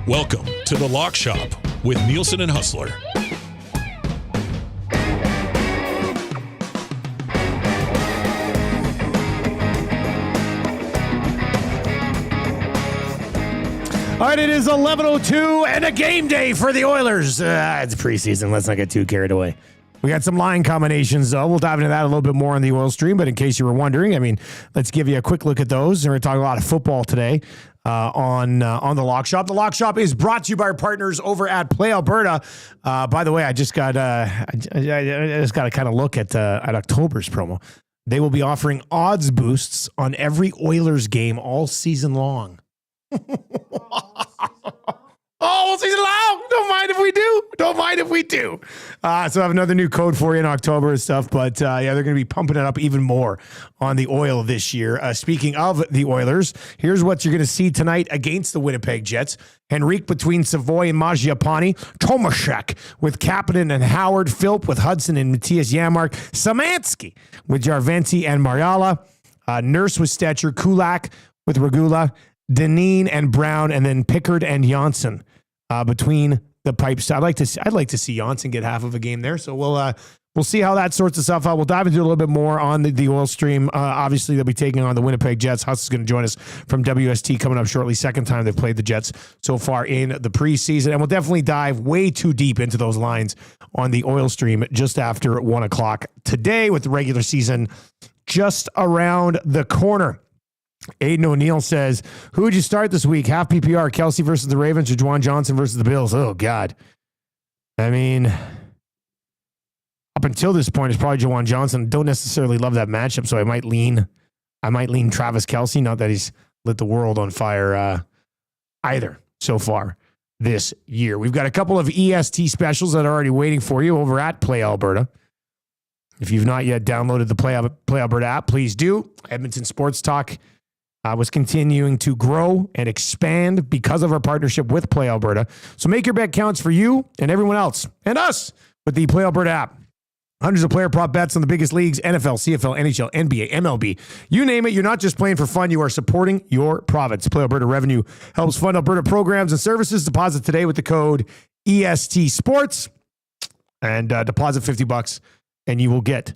Welcome to The Lock Shop with Nielson and Hustler. All right, it is 11:02 and a game day for the Oilers. It's preseason. Let's not get too carried away. We got some line combinations, though. We'll dive into that a little bit more on the Oil Stream, but in case you were wondering, let's give you a quick look at those. And we're talking a lot of football today on the Lock Shop. The Lock Shop is brought to you by our partners over at Play Alberta. By the way, I just got to kind of look at October's promo. They will be offering odds boosts on every Oilers game all season long. All season long. Don't mind if we do. So I have another new code for you in October and stuff. But they're going to be pumping it up even more on the Oil this year. Speaking of the Oilers, here's what you're going to see tonight against the Winnipeg Jets. Henrique between Savoy and Mangiapane. Tomaszek with Kapanen and Howard. Philp with Hudson and Matthias Janmark. Szymanski with Jarventie and Mariala. Nurse with Stetcher. Kulak with Regula. Deneen and Brown, and then Pickard and Janssen between the pipes. I'd like to see Janssen get half of a game there. So we'll see how that sorts itself out. We'll dive into a little bit more on the Oil Stream. Obviously, they'll be taking on the Winnipeg Jets. Huss is going to join us from WST coming up shortly. Second time they've played the Jets so far in the preseason, and we'll definitely dive way too deep into those lines on the Oil Stream just after 1 o'clock today, with the regular season just around the corner. Aiden O'Neill says, who would you start this week? Half PPR, Kelsey versus the Ravens or Juwan Johnson versus the Bills? Oh, God. Up until this point, it's probably Juwan Johnson. Don't necessarily love that matchup, so I might lean Travis Kelsey. Not that he's lit the world on fire either so far this year. We've got a couple of EST specials that are already waiting for you over at Play Alberta. If you've not yet downloaded the Play Alberta app, please do. Edmonton Sports Talk was continuing to grow and expand because of our partnership with Play Alberta. So make your bet counts for you and everyone else and us with the Play Alberta app. Hundreds of player prop bets on the biggest leagues, NFL, CFL, NHL, NBA, MLB. You name it, you're not just playing for fun, you are supporting your province. Play Alberta revenue helps fund Alberta programs and services. Deposit today with the code EST Sports and deposit $50 and you will get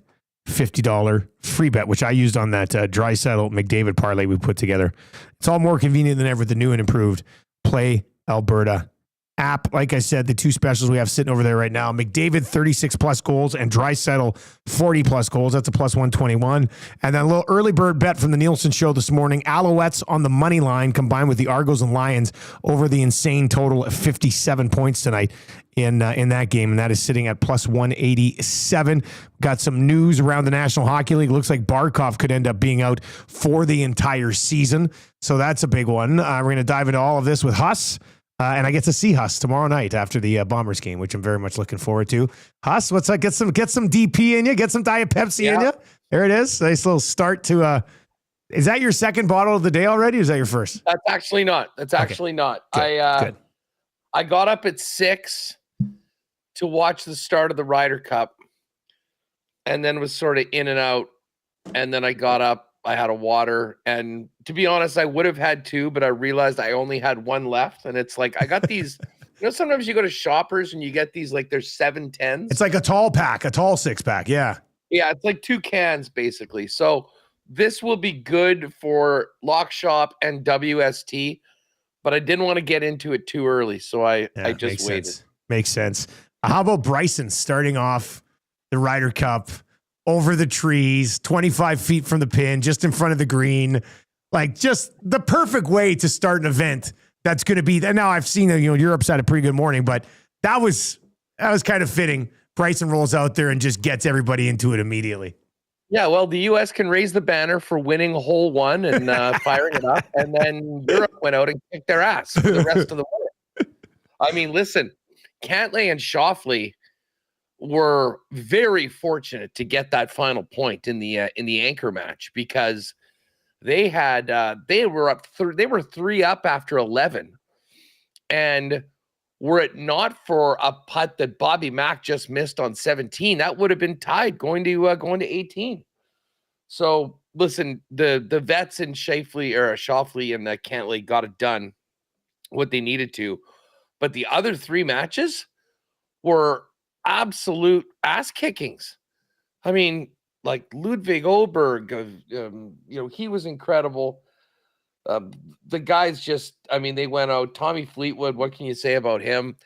$50 free bet, which I used on that Draisaitl McDavid parlay we put together. It's all more convenient than ever with the new and improved Play Alberta app. Like I said, the two specials we have sitting over there right now, McDavid 36 plus goals and Draisaitl 40 plus goals. That's a plus 121. And then a little early bird bet from the Nielsen show this morning. Alouettes on the money line combined with the Argos and Lions over the insane total of 57 points tonight in that game, and that is sitting at plus 187. Got some news around the National Hockey League. Looks like Barkov could end up being out for the entire season, so that's a big one. We're going to dive into all of this with Huss, and I get to see Huss tomorrow night after the Bombers game, which I'm very much looking forward to. Huss, what's up? Get some DP in you. Get some Diet Pepsi in you. There it is. Nice little start to. Is that your second bottle of the day already, or is that your first? That's actually not. Good. I got up at 6 to watch the start of the Ryder Cup and then was sort of in and out. And then I got up, I had a water, and to be honest, I would have had 2, but I realized I only had 1 left. And it's like, I got these, sometimes you go to Shoppers and you get these, like there's 710s. It's like a tall 6-pack. Yeah. Yeah. It's like 2 cans basically. So this will be good for Lock Shop and WST, but I didn't want to get into it too early. So I just waited. Makes sense. How about Bryson starting off the Ryder Cup over the trees, 25 feet from the pin, just in front of the green? Like, just the perfect way to start an event that's going to be there. Now, I've seen, Europe's had a pretty good morning, but that was kind of fitting. Bryson rolls out there and just gets everybody into it immediately. Yeah, well, the U.S. can raise the banner for winning hole 1 and firing it up, and then Europe went out and kicked their ass for the rest of the way. Listen, Cantlay and Shoffley were very fortunate to get that final point in the anchor match because they were 3 up after 11, and were it not for a putt that Bobby Mack just missed on 17, that would have been tied going to 18. So listen, the vets in Shoffley and Cantlay got it done, what they needed to. But the other 3 matches were absolute ass kickings. I mean, like Ludwig Oberg, he was incredible. The guys just, I mean, they went out. Tommy Fleetwood, what can you say about him?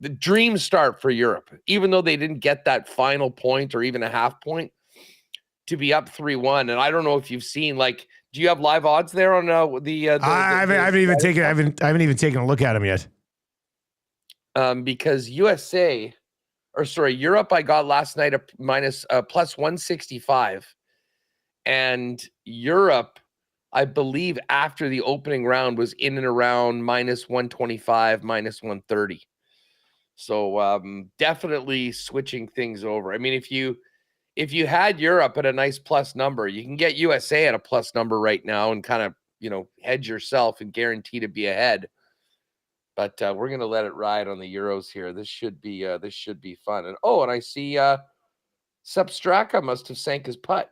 The dream start for Europe, even though they didn't get that final point or even a half point, to be up 3-1. And I don't know if you've seen, like, do you have live odds there on I haven't even taken a look at them yet. Because Europe, I got last night a plus 165, and Europe, I believe, after the opening round was in and around minus 125, minus 130. So definitely switching things over. I mean, if you had Europe at a nice plus number, you can get USA at a plus number right now and kind of, hedge yourself and guarantee to be ahead. But we're going to let it ride on the Euros here. This should be fun. And I see Sepp Straka must have sank his putt,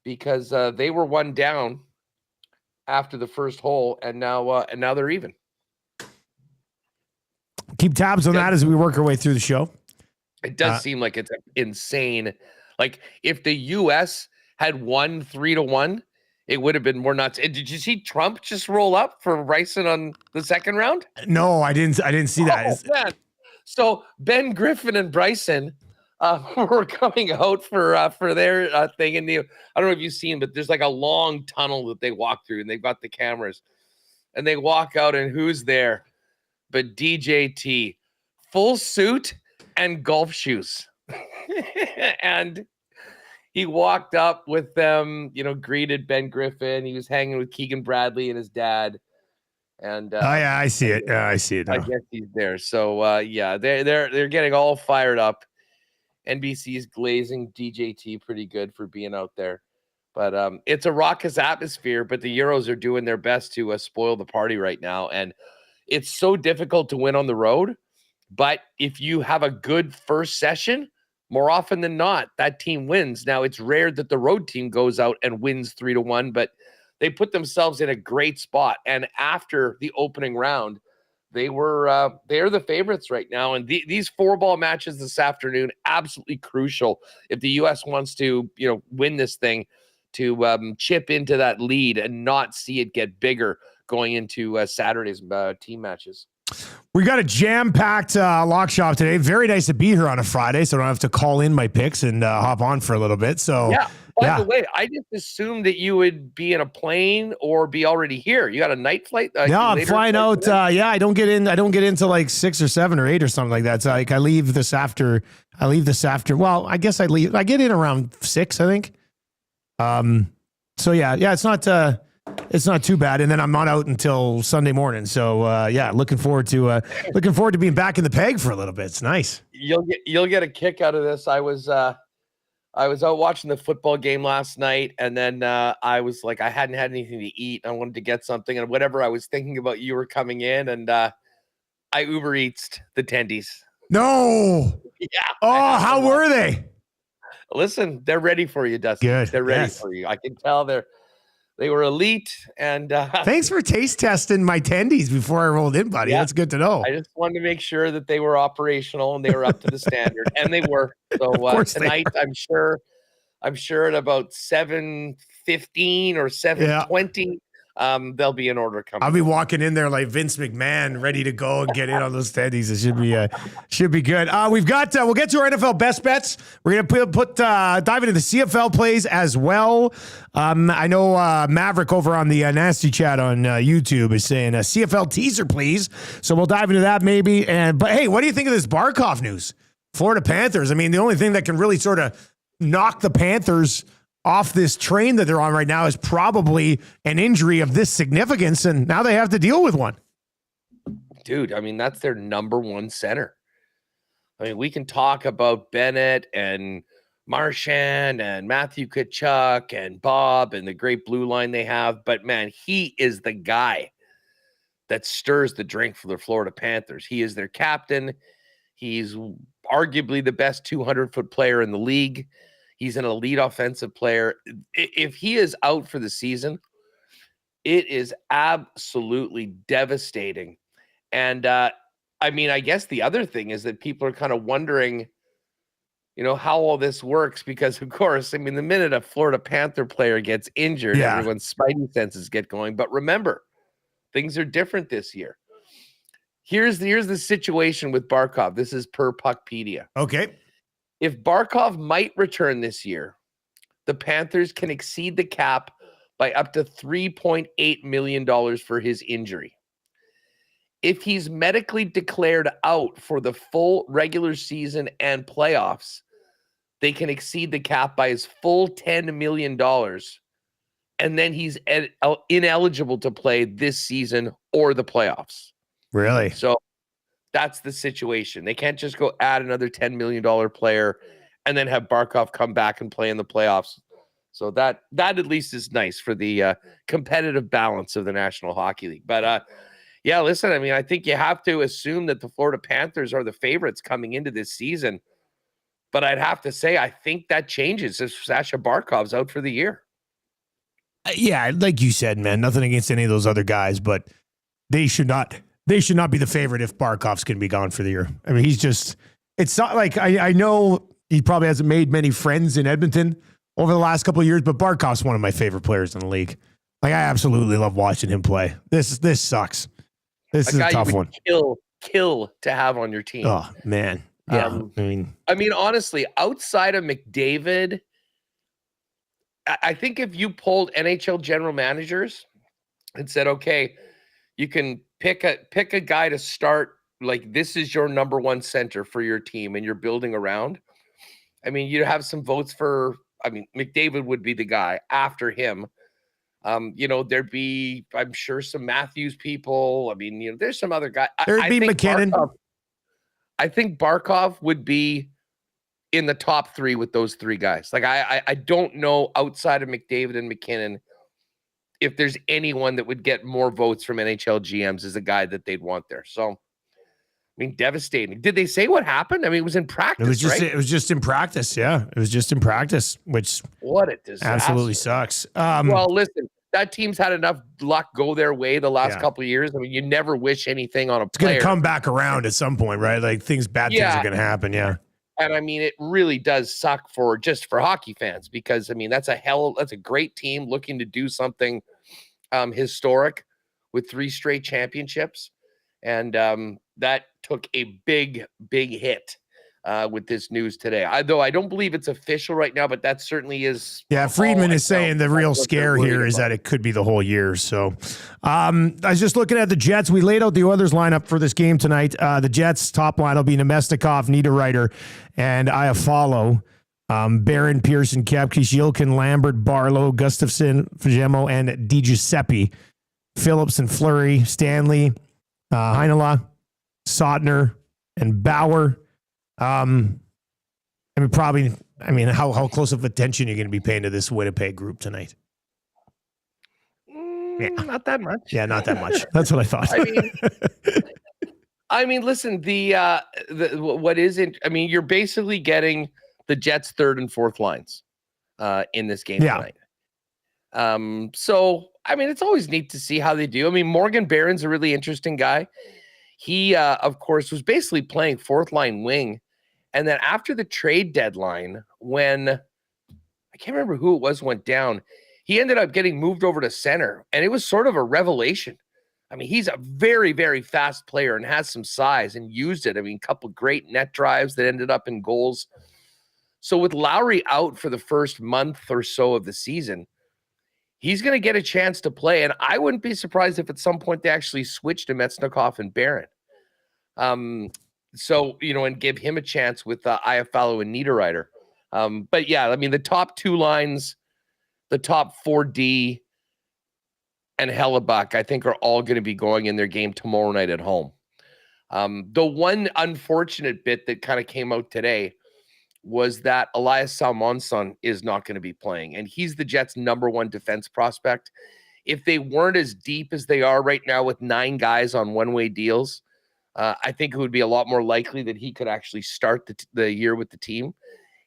because they were 1 down after the first hole, and now they're even. Keep tabs on that as we work our way through the show. It does seem like it's insane. Like, if the U.S. had won 3-1, it would have been more nuts. Did you see Trump just roll up for Bryson on the second round? No, I didn't see that. Man. So Ben Griffin and Bryson were coming out for their thing. And I don't know if you've seen, but there's like a long tunnel that they walk through, and they've got the cameras. And they walk out, and who's there but DJT, full suit and golf shoes. And he walked up with them, greeted Ben Griffin. He was hanging with Keegan Bradley and his dad. And I see it. I see it now. I guess he's there. So they're getting all fired up. NBC's glazing DJT pretty good for being out there. But it's a raucous atmosphere, but the Euros are doing their best to spoil the party right now. And it's so difficult to win on the road. But if you have a good first session, more often than not, that team wins. Now, it's rare that the road team goes out and wins 3-1, but they put themselves in a great spot. And after the opening round, they're the favorites right now. And these 4-ball matches this afternoon, absolutely crucial if the U.S. wants to, win this thing, to chip into that lead and not see it get bigger going into Saturday's team matches. We got a jam-packed lock shop today. Very nice to be here on a Friday, so I don't have to call in my picks and hop on for a little bit. So, By the way, I just assumed that you would be in a plane or be already here. You got a night flight? No, I'm flying out. I don't get in till like 6 or 7 or 8 or something like that. So like I leave this after. Well, I guess I leave. I get in around 6, I think. So it's not too bad, and then I'm not out until Sunday morning. So looking forward to being back in the peg for a little bit. It's nice. You'll get a kick out of this. I was out watching the football game last night, and then I was like, I hadn't had anything to eat. I wanted to get something, and whatever I was thinking about, you were coming in, and I Uber Eats the tendies. No. Yeah. Oh, how were they? Listen, they're ready for you, Dustin. Good. They're ready for you. I can tell they were elite. And thanks for taste testing my tendies before I rolled in, buddy. That's good to know. I just wanted to make sure that they were operational and they were up to the standard, and they were. So tonight, I'm sure at about 7:15 or 7:20. They'll be in order coming. I'll be walking in there like Vince McMahon, ready to go and get in on those tendies. It should be good. We'll get to our NFL best bets. We're gonna dive into the CFL plays as well. I know Maverick over on the Nasty Chat on YouTube is saying a CFL teaser, please. So we'll dive into that maybe. But hey, what do you think of this Barkov news? Florida Panthers. I mean, the only thing that can really sort of knock the Panthers off this train that they're on right now is probably an injury of this significance, and now they have to deal with one. Dude, I mean, that's their number one center. I mean, we can talk about Bennett and Marchand and Matthew Tkachuk and Bob and the great blue line they have, but man, he is the guy that stirs the drink for the Florida Panthers. He is their captain. He's arguably the best 200-foot player in the league. He's an elite offensive player. If he is out for the season, it is absolutely devastating. And I mean, I guess the other thing is that people are kind of wondering, how all this works, because of course, I mean, the minute a Florida Panther player gets injured, everyone's spidey senses get going. But remember, things are different this year. Here's the situation with Barkov. This is per Puckpedia. Okay. If Barkov might return this year, the Panthers can exceed the cap by up to $3.8 million for his injury. If he's medically declared out for the full regular season and playoffs, they can exceed the cap by his full $10 million. And then he's ineligible to play this season or the playoffs. Really? So that's the situation. They can't just go add another $10 million player and then have Barkov come back and play in the playoffs. So that at least is nice for the competitive balance of the National Hockey League. But yeah, listen, I mean, I think you have to assume that the Florida Panthers are the favorites coming into this season. But I'd have to say, I think that changes if Sasha Barkov's out for the year. Yeah, like you said, man, nothing against any of those other guys, but they should not be the favorite if Barkov's going to be gone for the year. I mean, it's not like, I know he probably hasn't made many friends in Edmonton over the last couple of years, but Barkov's one of my favorite players in the league. Like, I absolutely love watching him play. This sucks. This is a tough one. Kill to have on your team. Oh, man. Yeah. I mean, honestly, outside of McDavid, I think if you polled NHL general managers and said, okay, you can pick a guy to start, like, this is your number one center for your team and you're building around. I mean, you'd have some votes for, McDavid would be the guy after him. There'd be, I'm sure, some Matthews people. I mean, there's some other guy. There'd be McKinnon. I think Barkov would be in the top three with those three guys. Like, I don't know, outside of McDavid and McKinnon, if there's anyone that would get more votes from NHL GMs as a guy that they'd want there. So, I mean, devastating. Did they say what happened? I mean, it was in practice, right? It was just in practice. Yeah, it was just in practice, which what a disaster. Absolutely sucks. Well, listen, that team's had enough luck go their way the last couple of years. I mean, you never wish anything on a player. It's going to come back around at some point, right? Like, bad things are going to happen. Yeah. And I mean, it really does suck for hockey fans, because I mean, that's a great team looking to do something historic with 3 straight championships. And that took a big hit with this news today. Though I don't believe it's official right now, but that certainly is. Yeah, Friedman is saying the real scare here is that it could be the whole year. So I was just looking at the Jets. We laid out the Oilers lineup for this game tonight. The Jets top line will be Nemestikov, Niederreiter, and Iafallo. Barron, Pearson, Kepke, Yilkin, Lambert, Barlow, Gustafsson, Fagemo, and DiGiuseppe. Phillips and Fleury, Stanley, Heinola, Sotner, and Bauer. How close of attention you're going to be paying to this Winnipeg group tonight? Not that much. Yeah, not that much. That's what I thought. Listen, you're basically getting the Jets' third and fourth lines in this game tonight. So, it's always neat to see how they do. Morgan Barron's a really interesting guy. He, of course, was basically playing fourth line wing. And then after the trade deadline, when I can't remember who it was went down, he ended up getting moved over to center. And it was sort of a revelation. He's a very, very fast player and has some size and used it. A couple of great net drives that ended up in goals. So with Lowry out for the first month or so of the season, he's going to get a chance to play. And I wouldn't be surprised if at some point they actually switch to Nemestikov and Barron. And give him a chance with Iafallo and Niederreiter. But yeah, the top two lines, the top 4D and Hellebuck, I think, are all going to be going in their game tomorrow night at home. The one unfortunate bit that kind of came out today was that Elias Salmonson is not going to be playing, and he's the Jets' number one defense prospect. If they weren't as deep as they are right now with 9 guys on one-way deals, I think it would be a lot more likely that he could actually start the year with the team.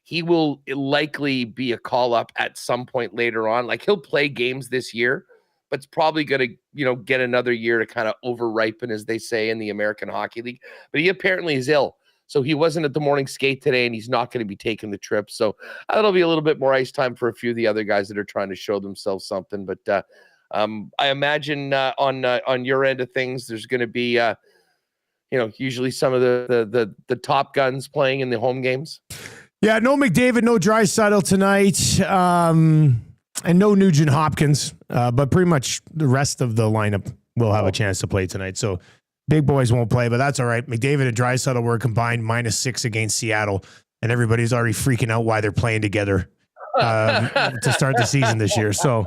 He will likely be a call-up at some point later on. Like, he'll play games this year, but it's probably going to, get another year to kind of over-ripen, as they say in the American Hockey League. But he apparently is ill. So he wasn't at the morning skate today, and he's not going to be taking the trip. So that'll be a little bit more ice time for a few of the other guys that are trying to show themselves something. But I imagine on your end of things, there's going to be, usually some of the top guns playing in the home games. Yeah, no McDavid, no Draisaitl tonight, and no Nugent Hopkins. But pretty much the rest of the lineup will have a chance to play tonight. So big boys won't play, but that's all right. McDavid and Draisaitl were combined -6 against Seattle, and everybody's already freaking out why they're playing together to start the season this year. So,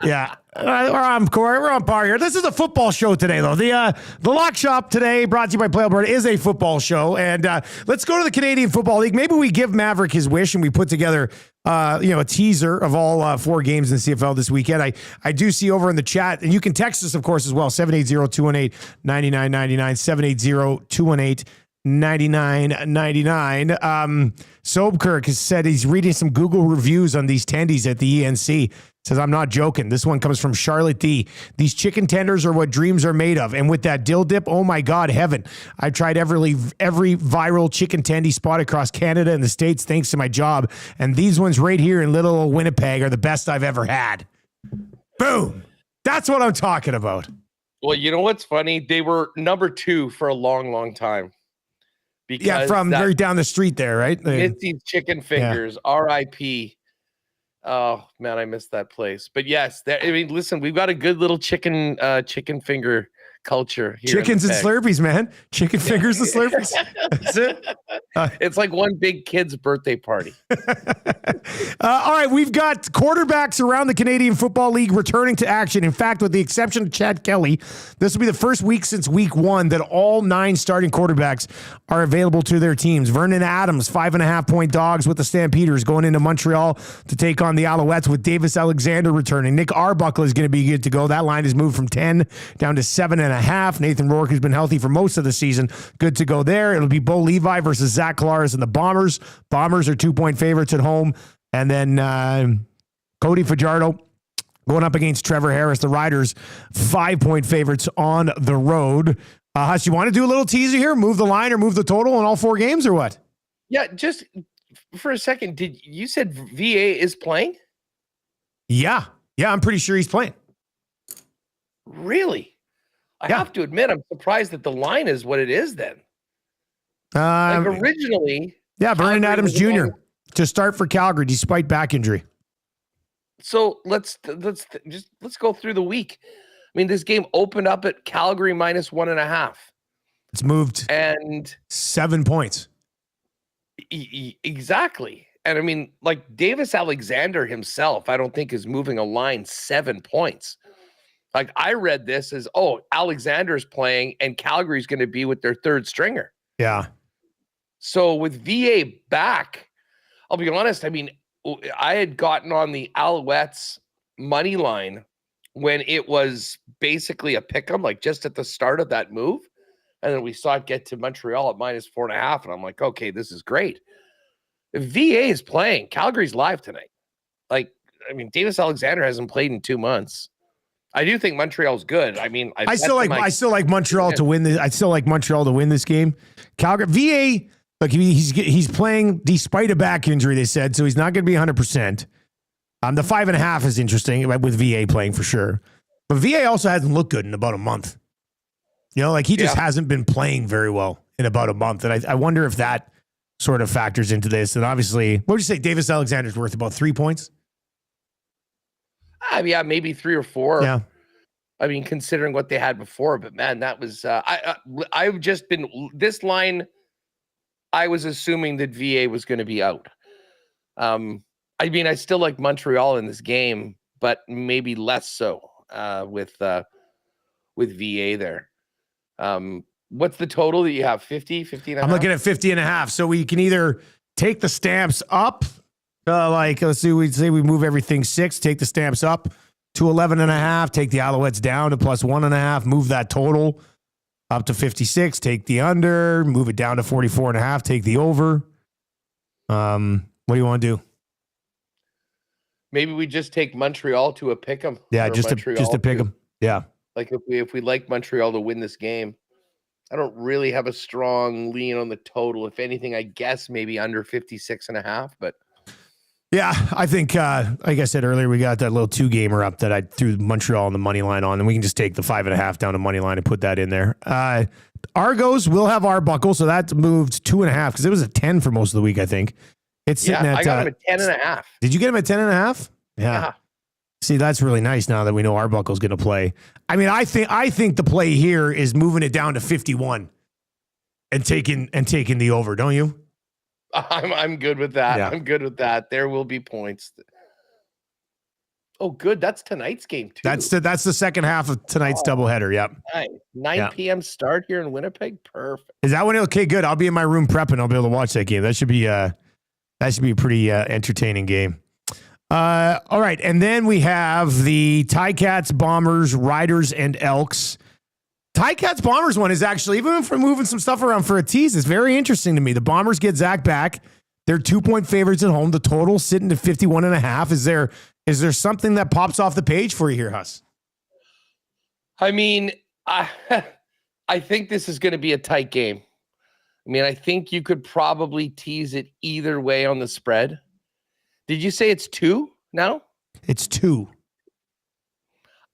yeah, we're on par here. This is a football show today, though. The Lock Shop today, brought to you by Play Alberta, is a football show. And let's go to the Canadian Football League. Maybe we give Maverick his wish and we put together a teaser of all 4 games in the CFL this weekend. I do see over in the chat, and you can text us, of course, as well, 780-218-9999, 780-218-9999. Sobkirk has said he's reading some Google reviews on these tendies at the ENC. Says, I'm not joking. This one comes from Charlotte D. These chicken tenders are what dreams are made of. And with that dill dip, oh my God, heaven. I've tried every viral chicken tendy spot across Canada and the States thanks to my job. And these ones right here in little old Winnipeg are the best I've ever had. Boom. That's what I'm talking about. Well, you know what's funny? They were number 2 for a long, long time. Because from very down the street there, right? Mitzi's Chicken Fingers, R.I.P. Oh man, I missed that place. But yes, listen, we've got a good little chicken finger culture here. Chickens and Slurpees, man. Chicken fingers and Slurpees. That's it. It's like one big kid's birthday party. All right, we've got quarterbacks around the Canadian Football League returning to action. In fact, with the exception of Chad Kelly, this will be the first week since week 1 that all 9 starting quarterbacks are available to their teams. Vernon Adams, 5.5-point dogs with the Stampeders, going into Montreal to take on the Alouettes with Davis Alexander returning. Nick Arbuckle is going to be good to go. That line has moved from 10 down to 7.5. Nathan Rourke, who's been healthy for most of the season, good to go there. It'll be Bo Levi versus Zach Collaros and the Bombers. Bombers are 2-point favorites at home. And then Cody Fajardo going up against Trevor Harris. The Riders, 5-point favorites on the road. Huss, you want to do a little teaser here? Move the line or move the total in all 4 games or what? Yeah, just for a second, you said VA is playing? Yeah, I'm pretty sure he's playing. Really? I have to admit, I'm surprised that the line is what it is then. Originally. Yeah, Vernon Adams Jr. to start for Calgary despite back injury. So let's go through the week. I mean, this game opened up at Calgary -1.5. It's moved and 7 points. Exactly. And I mean, like Davis Alexander himself, I don't think is moving a line 7 points. Like I read this as, Alexander's playing and Calgary's going to be with their 3rd stringer. Yeah. So with VA back, I'll be honest. I mean, I had gotten on the Alouettes money line when it was basically a pick 'em, like just at the start of that move. And then we saw it get to Montreal at -4.5. And I'm like, okay, this is great. If VA is playing, Calgary's live tonight. Like, I mean, Davis Alexander hasn't played in 2 months. I do think Montreal's good. I mean, I still like Montreal to win this. I still like Montreal to win this game. Calgary VA, look, he's playing despite a back injury. They said so. He's not going to be 100%. The 5.5 is interesting with VA playing for sure, but VA also hasn't looked good in about a month. You know, like he just hasn't been playing very well in about a month, and I wonder if that sort of factors into this. And obviously, what would you say? Davis Alexander's worth about 3 points. Yeah, maybe 3 or 4. Yeah. I mean, considering what they had before, but man, that was I've just been this line. I was assuming that VA was going to be out. I mean, I still like Montreal in this game, but maybe less so with VA there. What's the total that you have? 50 and a half? I'm looking at 50.5. So we can either take the Stamps up. Let's see, we say we move everything 6, take the Stamps up to 11.5, take the Alouettes down to +1.5, move that total up to 56, take the under, move it down to 44.5, take the over. What do you want to do? maybe we just take Montreal to a pick 'em. Yeah, just to pick them. Yeah. Like if we like Montreal to win this game, I don't really have a strong lean on the total. If anything, I guess maybe under 56.5, but yeah, I think, like I said earlier, we got that little 2-gamer up that I threw Montreal on the money line on, and we can just take the 5.5 down to money line and put that in there. Argos will have Arbuckle, so that moved 2.5 because it was a 10 for most of the week, I think. It's sitting at. I got him at 10.5. Did you get him at 10.5? Yeah. See, that's really nice now that we know Arbuckle's going to play. I mean, I think the play here is moving it down to 51 and taking the over, don't you? I'm good with that. Yeah. I'm good with that. There will be points. Oh, good. That's tonight's game too. That's the second half of tonight's doubleheader. Yep. Nice. 9 p.m. start here in Winnipeg. Perfect. Is that when? Okay, good. I'll be in my room prepping. I'll be able to watch that game. That should be a pretty entertaining game. All right, and then we have the Ticats, Bombers, Riders, and Elks. Ticats Bombers one is actually, even if we're moving some stuff around for a tease, it's very interesting to me. The Bombers get Zach back. They're 2-point favorites at home. The total sitting to 51.5. Is there something that pops off the page for you here, Huss? I mean, I think this is going to be a tight game. I mean, I think you could probably tease it either way on the spread. Did you say it's 2 now? It's 2.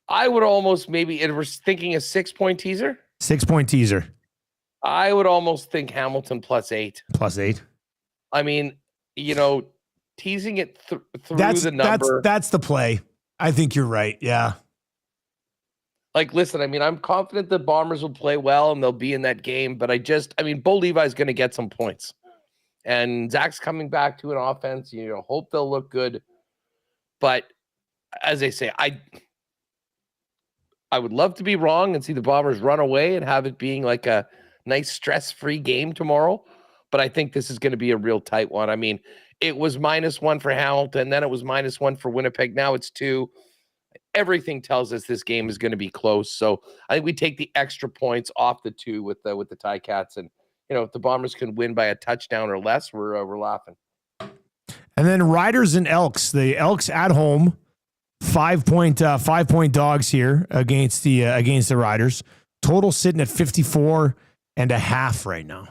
I would almost maybe, if we're thinking a 6-point teaser. 6-point teaser. I would almost think Hamilton +8. +8. I mean, teasing it through the number. That's the play. I think you're right. Yeah. Like, listen, I mean, I'm confident the Bombers will play well and they'll be in that game, but Bo Levi's going to get some points. And Zach's coming back to an offense. Hope they'll look good. But as I say, I would love to be wrong and see the Bombers run away and have it being like a nice stress-free game tomorrow. But I think this is going to be a real tight one. I mean, it was -1 for Hamilton, then it was -1 for Winnipeg. Now it's 2. Everything tells us this game is going to be close. So I think we take the extra points off the 2 with the Ticats, and if the Bombers can win by a touchdown or less, we're laughing. And then Riders and Elks. The Elks at home, 5-point dogs here against the Riders. Total sitting at 54.5 right now.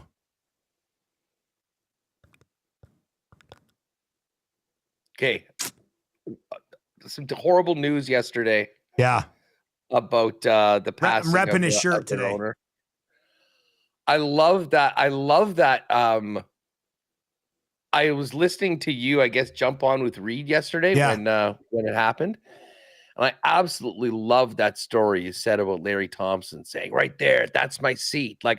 Okay. Some horrible news yesterday. Yeah. About the passing. I'm repping his shirt today. Owner. I love that. I was listening to you, I guess, jump on with Reed yesterday when it happened. And I absolutely love that story you said about Larry Thompson saying, right there, that's my seat. Like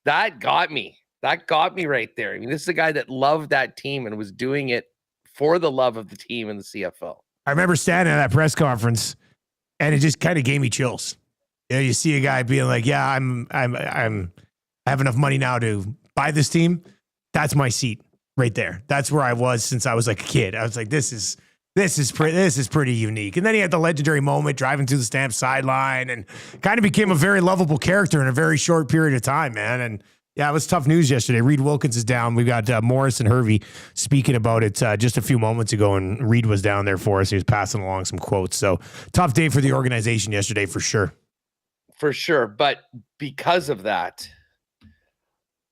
that got me. That got me right there. I mean, this is a guy that loved that team and was doing it for the love of the team in the CFL. I remember standing at that press conference, and it just kind of gave me chills. You see a guy being like, "Yeah, I have enough money now to buy this team. That's my seat right there. That's where I was since I was like a kid. I was like, this is pretty unique." And then he had the legendary moment driving through the Stamp sideline, and kind of became a very lovable character in a very short period of time, man. And yeah, it was tough news yesterday. Reed Wilkins is down. We've got Morris and Hervey speaking about it just a few moments ago, and Reed was down there for us. He was passing along some quotes. So tough day for the organization yesterday, for sure. For sure. But because of that,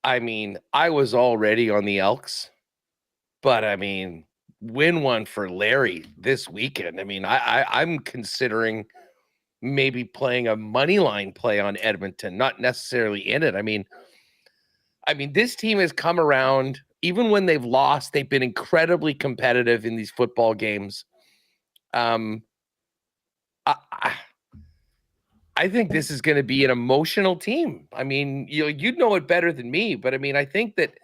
I mean, I was already on the Elks, but I mean, win one for Larry this weekend. I mean, I'm considering maybe playing a money line play on Edmonton, not necessarily in it. I mean, this team has come around. Even when they've lost, they've been incredibly competitive in these football games. I think this is going to be an emotional team. I mean, you'd know it better than me, but I mean, I think that,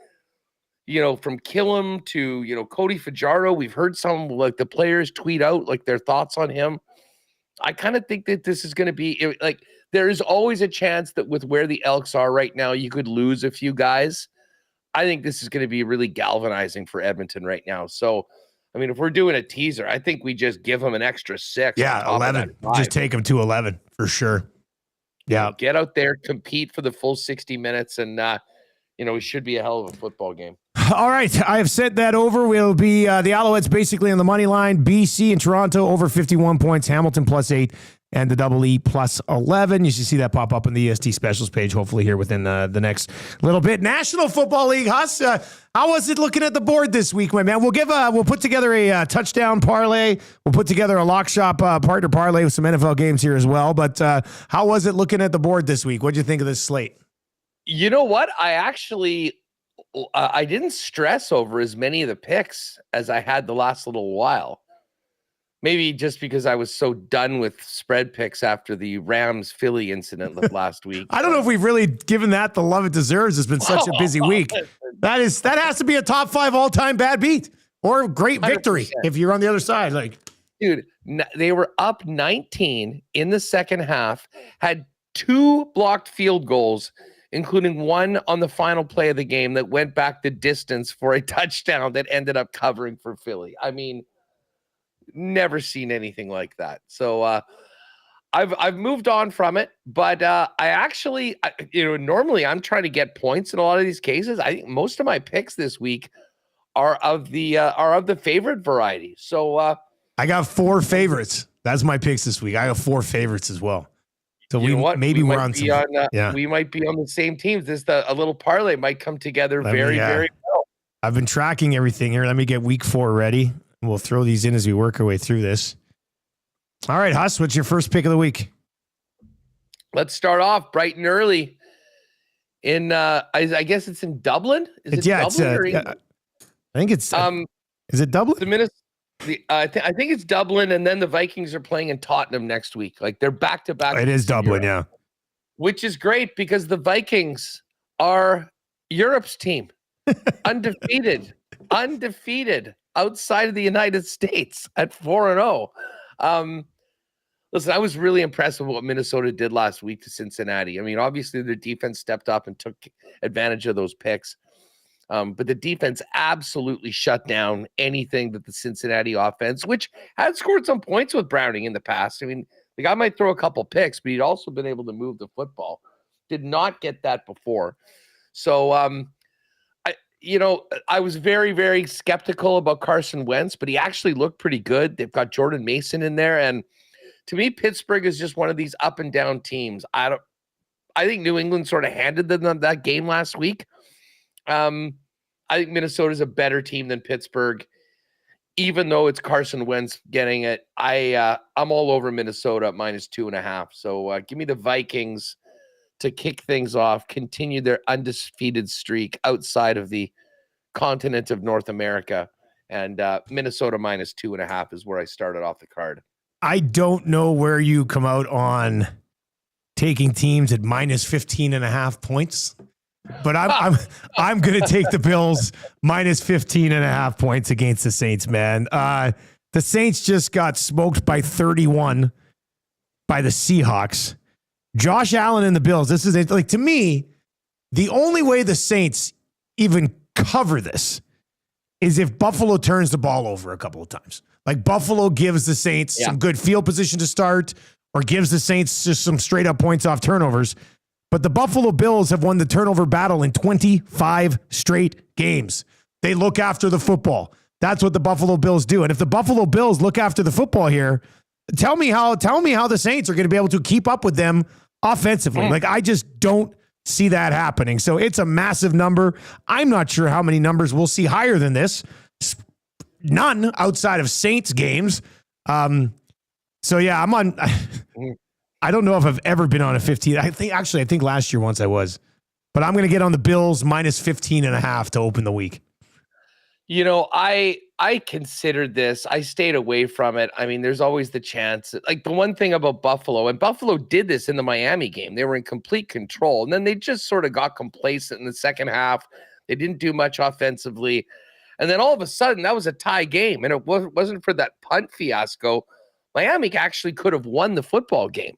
from Killam to, Cody Fajardo, we've heard some like the players tweet out like their thoughts on him. I kind of think that this is going to be like, there is always a chance that with where the Elks are right now, you could lose a few guys. I think this is going to be really galvanizing for Edmonton right now. So, I mean, if we're doing a teaser, I think we just give them an extra 6. Yeah, 11. Just take them to 11 for sure. Yeah. Get out there, compete for the full 60 minutes, and, it should be a hell of a football game. All right, I have sent that over. We'll be the Alouettes basically on the money line. BC and Toronto over 51 points. Hamilton +8 and the Double E +11. You should see that pop up on the EST specials page, hopefully here within the next little bit. National Football League, Huss. How was it looking at the board this week, my man? We'll put together a touchdown parlay. We'll put together a lock shop partner parlay with some NFL games here as well. But how was it looking at the board this week? What'd you think of this slate? You know what? I didn't stress over as many of the picks as I had the last little while. Maybe just because I was so done with spread picks after the Rams-Philly incident last week. I don't know if we've really given that the love it deserves. It's been such a busy week. That has to be a top 5 all-time bad beat or great victory 100%. If you're on the other side. Like, dude, they were up 19 in the second half, had 2 blocked field goals, including one on the final play of the game that went back the distance for a touchdown that ended up covering for Philly. I mean, never seen anything like that. So I've moved on from it, but normally I'm trying to get points in a lot of these cases. I think most of my picks this week are of the favorite variety. So I got 4 favorites. That's my picks this week. I have 4 favorites as well. So we're on some. We might be on the same teams. A little parlay might come together very well. I've been tracking everything here. Let me get week 4 ready. We'll throw these in as we work our way through this. All right, Huss, what's your first pick of the week? Let's start off bright and early. In I guess it's in Dublin. Is it Dublin? I think it's. Is it Dublin? The Minnesota. I think it's Dublin, and then the Vikings are playing in Tottenham next week. Like they're back to back. It is Dublin, yeah. Which is great because the Vikings are Europe's team, undefeated outside of the United States at 4-0. Listen, I was really impressed with what Minnesota did last week to Cincinnati. I mean, obviously their defense stepped up and took advantage of those picks. But the defense absolutely shut down anything that the Cincinnati offense, which had scored some points with Browning in the past. I mean, the guy might throw a couple picks, but he'd also been able to move the football. Did not get that before. So, I was very, very skeptical about Carson Wentz, but he actually looked pretty good. They've got Jordan Mason in there. And to me, Pittsburgh is just one of these up and down teams. I think New England sort of handed them that game last week. I think Minnesota's a better team than Pittsburgh, even though it's Carson Wentz getting it. I'm all over Minnesota at -2.5. So give me the Vikings to kick things off, continue their undefeated streak outside of the continent of North America. And Minnesota -2.5 is where I started off the card. I don't know where you come out on taking teams at -15.5 points. But I'm going to take the Bills -15.5 points against the Saints, man. The Saints just got smoked by 31 by the Seahawks. Josh Allen and the Bills. This is like, to me, the only way the Saints even cover this is if Buffalo turns the ball over a couple of times. Like Buffalo gives the Saints some good field position to start, or gives the Saints just some straight up points off turnovers. But the Buffalo Bills have won the turnover battle in 25 straight games. They look after the football. That's what the Buffalo Bills do. And if the Buffalo Bills look after the football here, tell me how the Saints are going to be able to keep up with them offensively. Like, I just don't see that happening. So it's a massive number. I'm not sure how many numbers we'll see higher than this. None outside of Saints games. So yeah, I'm on. I don't know if I've ever been on a 15. I think last year once I was, but I'm going to get on the Bills -15.5 to open the week. You know, I considered this. I stayed away from it. I mean, there's always the chance. Like the one thing about Buffalo, and Buffalo did this in the Miami game. They were in complete control, and then they just sort of got complacent in the second half. They didn't do much offensively. And then all of a sudden, that was a tie game. And it wasn't for that punt fiasco, Miami actually could have won the football game.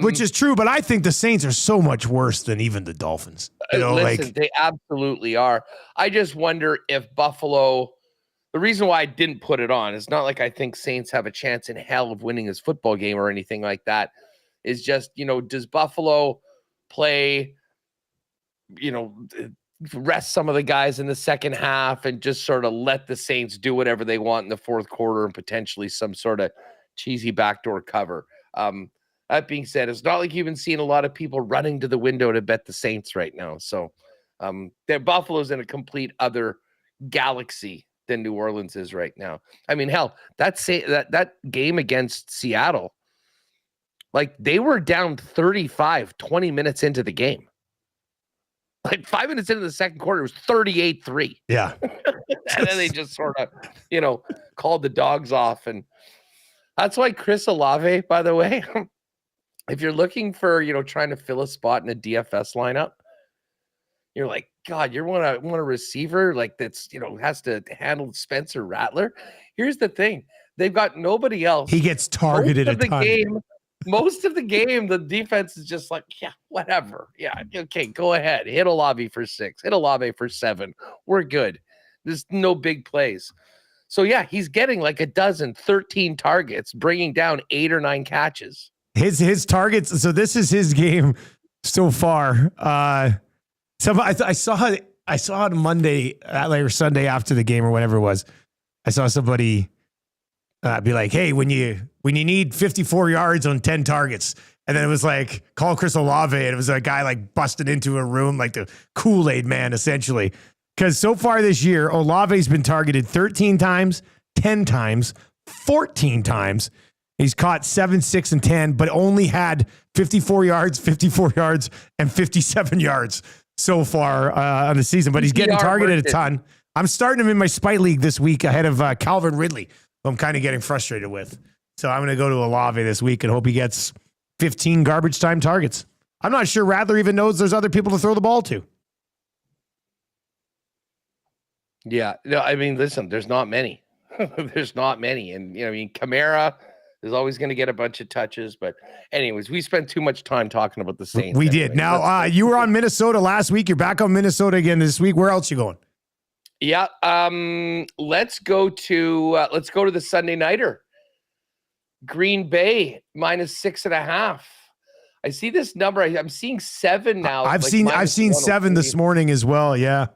Which is true, but I think the Saints are so much worse than even the Dolphins. Listen, they absolutely are. I just wonder if Buffalo, the reason why I didn't put it on, it's not like I think Saints have a chance in hell of winning this football game or anything like that. Is just, does Buffalo play, rest some of the guys in the second half and just sort of let the Saints do whatever they want in the fourth quarter and potentially some sort of cheesy backdoor cover. That being said, it's not like you've been seeing a lot of people running to the window to bet the Saints right now. So Buffalo's in a complete other galaxy than New Orleans is right now. I mean, hell, that game against Seattle, like they were down 35 20 minutes into the game. Like 5 minutes into the second quarter, it was 38-3. Yeah. And then they just sort of, called the dogs off. And that's why Chris Olave, by the way, if you're looking for, trying to fill a spot in a DFS lineup, you're like, God, you want a receiver like that's, has to handle Spencer Rattler. Here's the thing. They've got nobody else. He gets targeted a ton. Most of the game, the defense is just like, yeah, whatever. Yeah, okay, go ahead. Hit Olave for 6. Hit Olave for 7. We're good. There's no big plays. So, yeah, he's getting like 13 targets, bringing down 8 or 9 catches. His targets. So this is his game so far. I saw it Monday or Sunday after the game or whatever it was. I saw somebody be like, hey, when you need 54 yards on 10 targets. And then it was like, call Chris Olave. And it was a guy like busted into a room, like the Kool-Aid man, essentially. Because so far this year, Olave's been targeted 13 times, 10 times, 14 times. He's caught 7, 6, and 10, but only had 54 yards, and 57 yards so far on the season. But he's getting targeted a ton. I'm starting him in my spite league this week ahead of Calvin Ridley, who I'm kind of getting frustrated with. So I'm going to go to Olave this week and hope he gets 15 garbage time targets. I'm not sure Rattler even knows there's other people to throw the ball to. Yeah. No, I mean, listen, there's not many. There's not many. And, Kamara is always going to get a bunch of touches. But anyways, we spent too much time talking about the Saints. We did. Now, you were on Minnesota last week. You're back on Minnesota again this week. Where else you going? Yeah. Let's go to the Sunday nighter. Green Bay -6.5. I see this number. I'm seeing 7 now. I've seen 7 this morning as well. Yeah.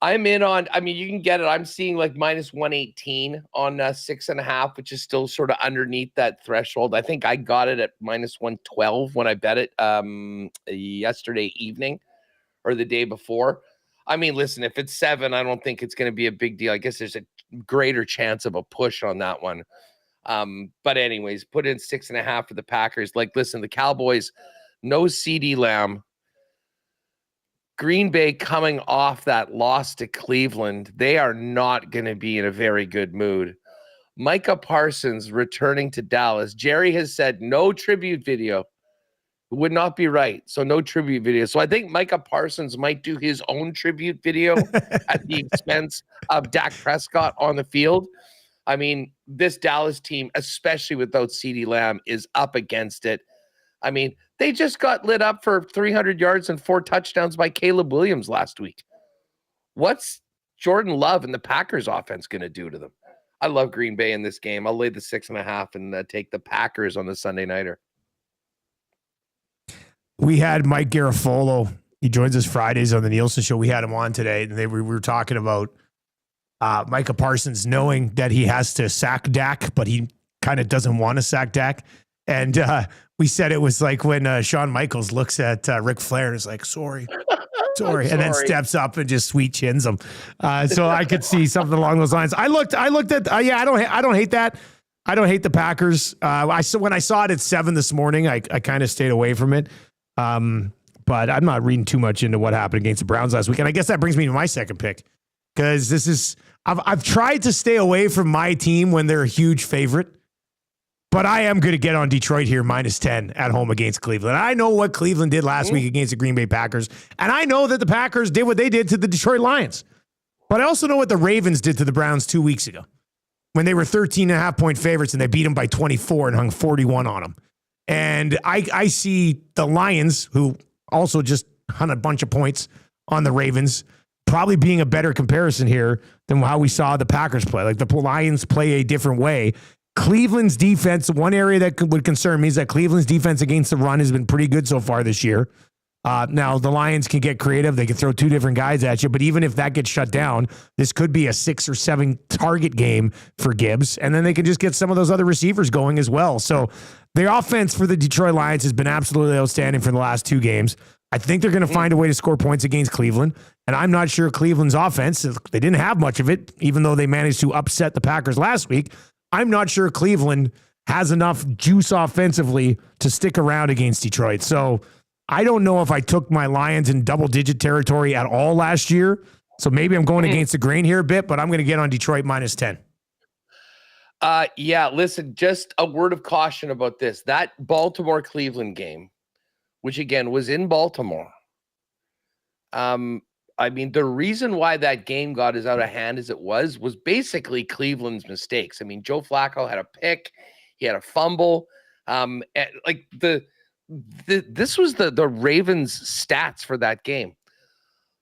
I'm in on, you can get it. I'm seeing like -118 on 6.5, which is still sort of underneath that threshold. I think I got it at -112 when I bet it yesterday evening or the day before. Listen, if it's 7, I don't think it's going to be a big deal. I guess there's a greater chance of a push on that one. But anyways, put in 6.5 for the Packers. Like, listen, the Cowboys, no CeeDee Lamb. Green Bay coming off that loss to Cleveland, they are not going to be in a very good mood. Micah Parsons returning to Dallas. Jerry has said no tribute video. It would not be right. So no tribute video. So I think Micah Parsons might do his own tribute video at the expense of Dak Prescott on the field. This Dallas team, especially without CeeDee Lamb, is up against it. They just got lit up for 300 yards and 4 touchdowns by Caleb Williams last week. What's Jordan Love and the Packers offense going to do to them? I love Green Bay in this game. I'll lay the 6.5 and take the Packers on the Sunday nighter. We had Mike Garafolo. He joins us Fridays on the Nielsen Show. We had him on today, and we were talking about Micah Parsons knowing that he has to sack Dak, but he kind of doesn't want to sack Dak. And we said it was like when Shawn Michaels looks at Ric Flair and is like, sorry, and then steps up and just sweet chins him. So I could see something along those lines. I looked at, I don't hate that. I don't hate the Packers. When I saw it at 7 this morning, I kind of stayed away from it. But I'm not reading too much into what happened against the Browns last week. And I guess that brings me to my second pick, because I've tried to stay away from my team when they're a huge favorite. But I am going to get on Detroit here -10 at home against Cleveland. I know what Cleveland did last week against the Green Bay Packers. And I know that the Packers did what they did to the Detroit Lions. But I also know what the Ravens did to the Browns 2 weeks ago when they were 13.5-point favorites and they beat them by 24 and hung 41 on them. And I see the Lions, who also just hung a bunch of points on the Ravens, probably being a better comparison here than how we saw the Packers play. Like, the Lions play a different way. Cleveland's defense, one area that would concern me is that Cleveland's defense against the run has been pretty good so far this year. Now, the Lions can get creative. They can throw 2 different guys at you. But even if that gets shut down, this could be a 6 or 7 target game for Gibbs. And then they can just get some of those other receivers going as well. So the offense for the Detroit Lions has been absolutely outstanding for the last 2 games. I think they're going to find a way to score points against Cleveland. And I'm not sure Cleveland's offense, they didn't have much of it, even though they managed to upset the Packers last week. I'm not sure Cleveland has enough juice offensively to stick around against Detroit. So I don't know if I took my Lions in double-digit territory at all last year. So maybe I'm going against the grain here a bit, but I'm going to get on Detroit -10. Yeah, listen, just a word of caution about this. That Baltimore-Cleveland game, which again was in Baltimore. I mean, the reason why that game got as out of hand as it was basically Cleveland's mistakes. I mean, Joe Flacco had a pick, he had a fumble. And like this was the Ravens stats for that game.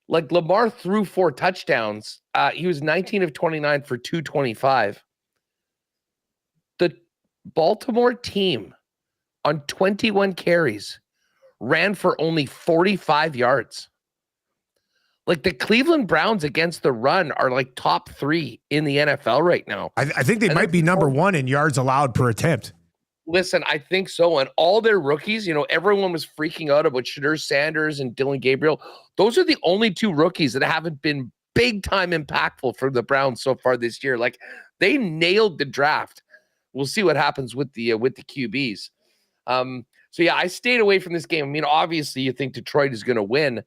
Like Lamar threw 4 touchdowns. He was 19 of 29 for 225. The Baltimore team on 21 carries ran for only 45 yards. Like the Cleveland Browns against the run are like top 3 in the NFL right now. I think they might be number 1 in yards allowed per attempt. Listen, I think so. And all their rookies, everyone was freaking out about Shadur Sanders and Dylan Gabriel. Those are the only 2 rookies that haven't been big time impactful for the Browns so far this year. Like they nailed the draft. We'll see what happens with the QBs. So yeah, I stayed away from this game. I mean, obviously you think Detroit is going to win,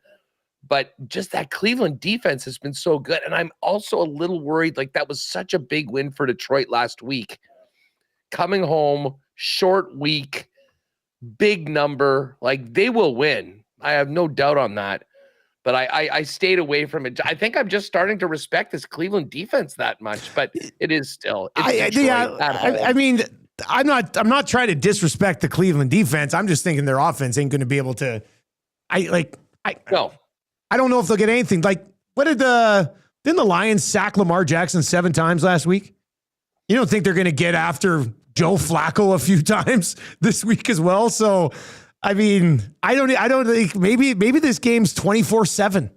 but just that Cleveland defense has been so good. And I'm also a little worried, like that was such a big win for Detroit last week. Coming home, short week, big number, like they will win. I have no doubt on that. But I stayed away from it. I think I'm just starting to respect this Cleveland defense that much, but it is still. I mean, I'm not trying to disrespect the Cleveland defense. I'm just thinking their offense ain't going to be able to. No. I don't know if they'll get anything. Like, didn't the Lions sack Lamar Jackson 7 times last week? You don't think they're going to get after Joe Flacco a few times this week as well? So, I mean, I don't think maybe this game's 24-7,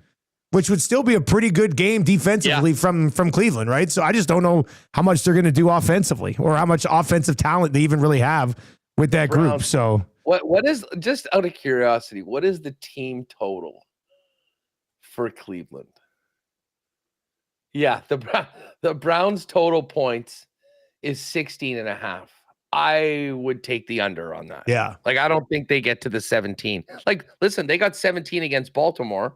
which would still be a pretty good game defensively from Cleveland, right? So I just don't know how much they're going to do offensively or how much offensive talent they even really have with that group. So what is, just out of curiosity, what is the team total for Cleveland? Yeah, the Browns total points is 16.5. I would take the under on that. Yeah. Like, I don't think they get to the 17. Like, listen, they got 17 against Baltimore.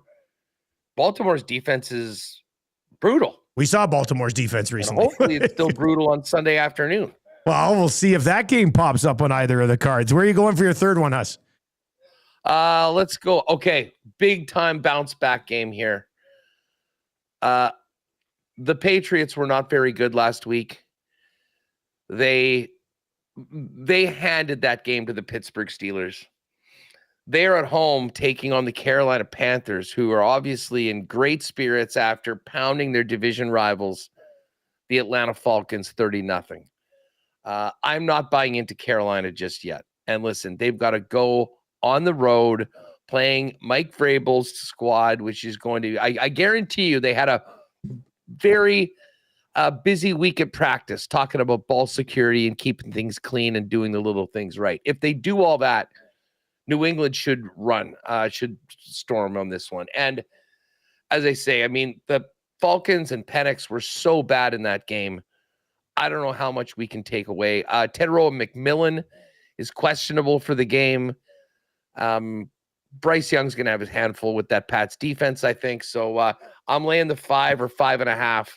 Baltimore's defense is brutal. We saw Baltimore's defense recently. And hopefully it's still brutal on Sunday afternoon. Well, we'll see if that game pops up on either of the cards. Where are you going for your third one, Huss? Let's go. Okay, big time bounce back game here. The Patriots were not very good last week. They handed that game to the Pittsburgh Steelers. They're at home taking on the Carolina Panthers, who are obviously in great spirits after pounding their division rivals, the Atlanta Falcons, 30-0. I'm not buying into Carolina just yet. And listen, they've got to go on the road playing Mike Vrabel's squad, which is going to, I guarantee you, they had a very busy week at practice talking about ball security and keeping things clean and doing the little things right. If they do all that, New England should storm on this one. And as I say, I mean, the Falcons and Penix were so bad in that game. I don't know how much we can take away. Tedrow McMillan is questionable for the game. Bryce Young's going to have his handful with that Pats defense, I think. So I'm laying the 5 or 5.5.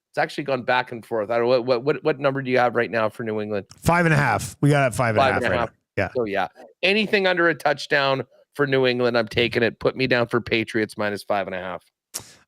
It's actually gone back and forth. I don't know what number do you have right now for New England? 5.5. We got it 5.5 right now. Yeah. So yeah, anything under a touchdown for New England, I'm taking it. Put me down for Patriots minus 5.5.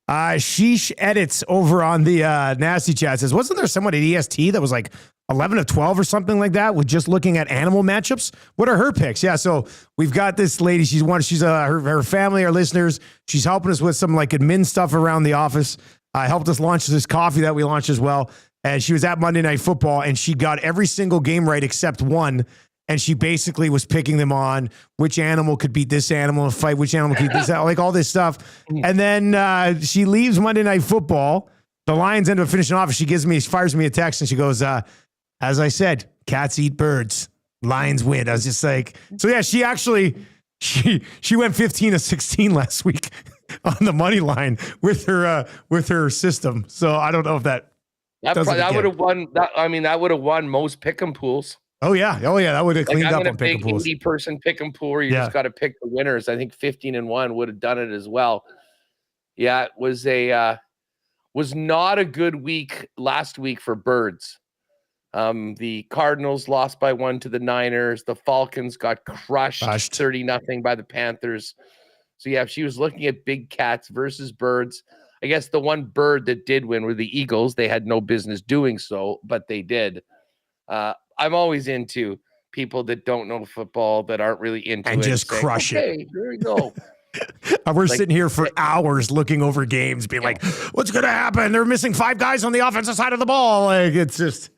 Sheesh Edits over on the Nasty Chat says, wasn't there someone at EST that was like 11 of 12 or something like that with just looking at animal matchups? What are her picks? Yeah, so we've got this lady. She's her family, our listeners. She's helping us with some like admin stuff around the office. Helped us launch this coffee that we launched as well. And she was at Monday Night Football, and she got every single game right except one. And she basically was picking them on which animal could beat this animal in a fight, which animal could beat this, like all this stuff. And then she leaves Monday Night Football. The Lions end up finishing off. She fires me a text and she goes, as I said, cats eat birds. Lions win. I was just like, so yeah, she went 15-16 last week on the money line with her system. So I don't know if that would have won. That would have won most pick'em pools. Oh yeah, that would have cleaned up on pick'em pools. 80-person pick'em pool where you just got to pick the winners. I think 15-1 would have done it as well. Yeah, it was not a good week last week for birds. The Cardinals lost by 1 to the Niners. The Falcons got crushed 30-0 by the Panthers. So yeah, if she was looking at big cats versus birds, I guess the one bird that did win were the Eagles. They had no business doing so, but they did. I'm always into people that don't know football, that aren't really into and it. Just crush it. Okay, here we go. We're sitting here for hours looking over games, being like, what's going to happen? They're missing 5 guys on the offensive side of the ball. Like, it's just...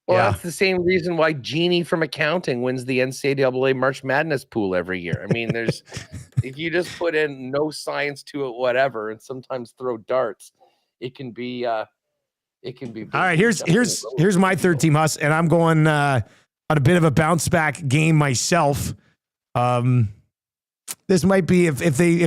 Well, that's the same reason why Jeannie from accounting wins the NCAA March Madness pool every year. I mean, if you just put in no science to it, whatever, and sometimes throw darts, it can be big. All right, here's my third team, Huss, and I'm going on a bit of a bounce back game myself. This might be if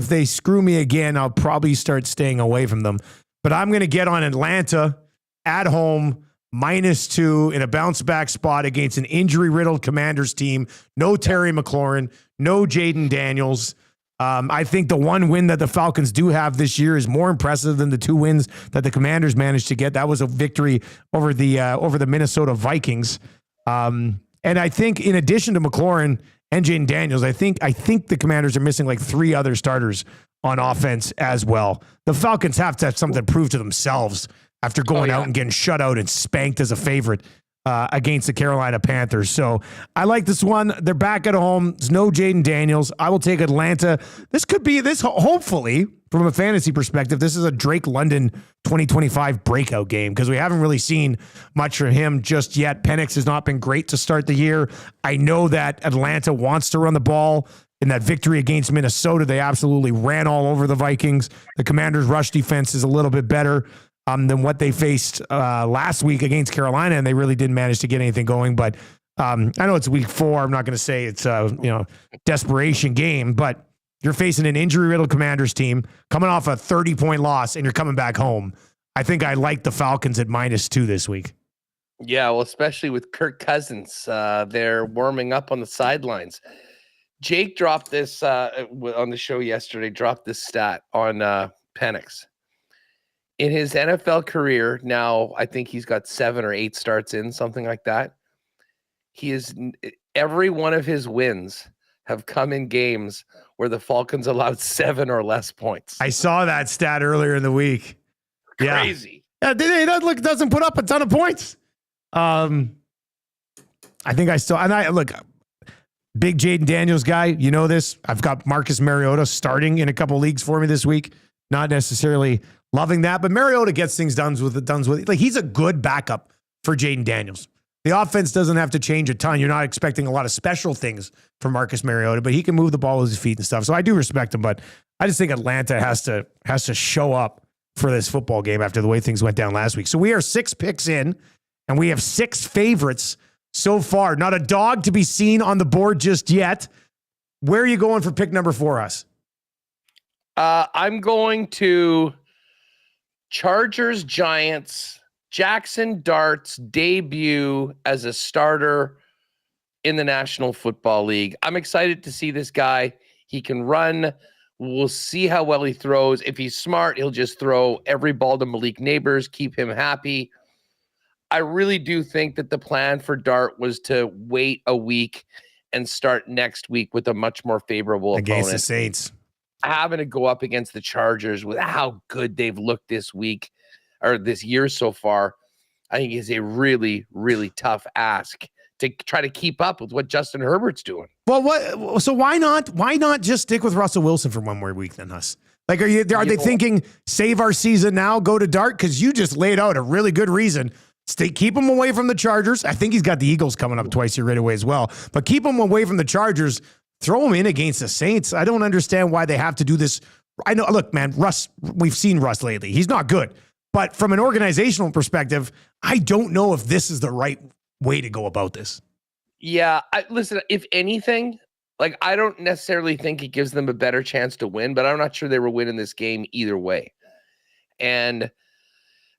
they screw me again, I'll probably start staying away from them. But I'm going to get on Atlanta at home. -2 in a bounce back spot against an injury-riddled Commanders team. No Terry McLaurin, no Jaden Daniels. I think the one win that the Falcons do have this year is more impressive than the 2 wins that the Commanders managed to get. That was a victory over the Minnesota Vikings. And I think in addition to McLaurin and Jaden Daniels, I think the Commanders are missing like 3 other starters on offense as well. The Falcons have to have something to prove to themselves after going out and getting shut out and spanked as a favorite against the Carolina Panthers. So I like this one. They're back at home. There's no Jaden Daniels. I will take Atlanta. Hopefully, from a fantasy perspective, this is a Drake London 2025 breakout game because we haven't really seen much from him just yet. Penix has not been great to start the year. I know that Atlanta wants to run the ball. In that victory against Minnesota, they absolutely ran all over the Vikings. The Commanders' rush defense is a little bit better than what they faced last week against Carolina, and they really didn't manage to get anything going. But I know it's week 4. I'm not going to say it's a desperation game, but you're facing an injury-riddled Commanders team coming off a 30-point loss, and you're coming back home. I think I like the Falcons at -2 this week. Yeah, well, especially with Kirk Cousins. They're warming up on the sidelines. Jake dropped this on the show yesterday, dropped this stat on Penix. In his NFL career, now I think he's got 7 or 8 starts in, something like that. Every one of his wins have come in games where the Falcons allowed 7 or less points. I saw that stat earlier in the week. Crazy. Yeah, he doesn't put up a ton of points. I think big Jaden Daniels guy. You know this. I've got Marcus Mariota starting in a couple leagues for me this week. Not necessarily loving that, but Mariota gets things done with. Like, he's a good backup for Jaden Daniels. The offense doesn't have to change a ton. You're not expecting a lot of special things from Marcus Mariota, but he can move the ball with his feet and stuff. So I do respect him, but I just think Atlanta has to show up for this football game after the way things went down last week. So we are 6 picks in, and we have 6 favorites so far. Not a dog to be seen on the board just yet. Where are you going for pick number 4, Us? I'm going to Chargers, Giants, Jackson Dart's debut as a starter in the National Football League. I'm excited to see this guy. He can run. We'll see how well he throws. If he's smart, he'll just throw every ball to Malik Neighbors, keep him happy. I really do think that the plan for Dart was to wait a week and start next week with a much more favorable against opponent. the Saints. Having to go up against the Chargers with how good they've looked this week or this year so far, I think is a really, really tough ask to try to keep up with what Justin Herbert's doing. Well, so why not just stick with Russell Wilson for one more week then, Huss? Like, are they thinking save our season now, go to Dart? Because you just laid out a really good reason Keep him away from the Chargers. I think he's got the Eagles coming up twice here right away as well. But keep him away from the Chargers. Throw him in against the Saints. I don't understand why they have to do this. I know, look, man, Russ, we've seen Russ lately. He's not good. But from an organizational perspective, I don't know if this is the right way to go about this. Yeah, listen, if anything, like I don't necessarily think it gives them a better chance to win, but I'm not sure they were winning this game either way. And